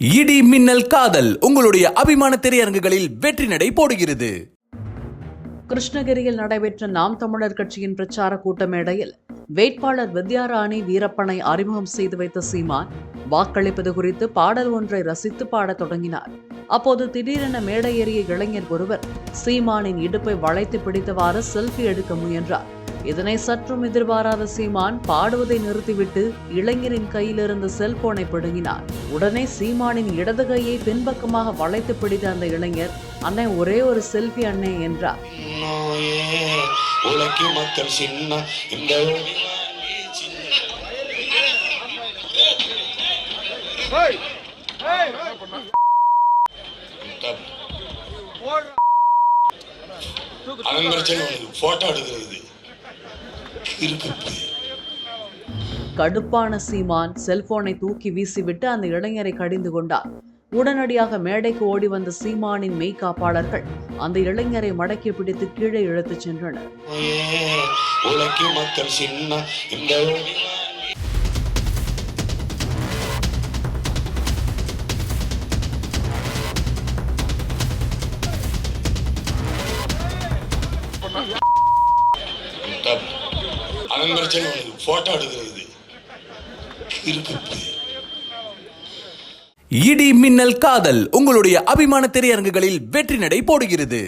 இடி மின்னல் காதல் உங்களுடைய அபிமான திரையரங்குகளில் வெற்றி நடை போடுகிறது. கிருஷ்ணகிரியில் நடைபெற்ற நாம் தமிழர் கட்சியின் பிரச்சார கூட்ட மேடையில் வேட்பாளர் வித்யாராணி வீரப்பனை அறிமுகம் செய்து வைத்த சீமான் வாக்களிப்பது குறித்து பாடல் ஒன்றை ரசித்து பாடத் தொடங்கினார். அப்போது திடீரென மேடை ஏறிய இளைஞர் ஒருவர் சீமானின் இடுப்பை வளைத்து பிடித்தவாறு செல்ஃபி எடுக்க முயன்றார். இதனை சற்றும் எதிர்பாராத சீமான் பாடுவதை நிறுத்திவிட்டு இளைஞரின் கையில் இருந்த செல்போனை பிடுங்கினார். உடனே சீமானின் இடது கையை பின்பக்கமாக வளைத்து பிடித்த அந்த இளைஞர், அண்ணே ஒரே ஒரு செல்ஃபி அண்ணே என்றார். கடுப்பான சீமான் செல்போனை தூக்கி வீசிவிட்டு அந்த இளைஞரை கடிந்து கொண்டார். உடனடியாக மேடைக்கு ஓடி வந்த சீமானின் மெய்காப்பாளர்கள் அந்த இளைஞரை மடக்கி பிடித்து கீழே இழுத்துச் சென்றனர். இடி மின்னல் காதல் உங்களுடைய அபிமான திரையரங்குகளில் வெற்றி நடை போடுகிறது.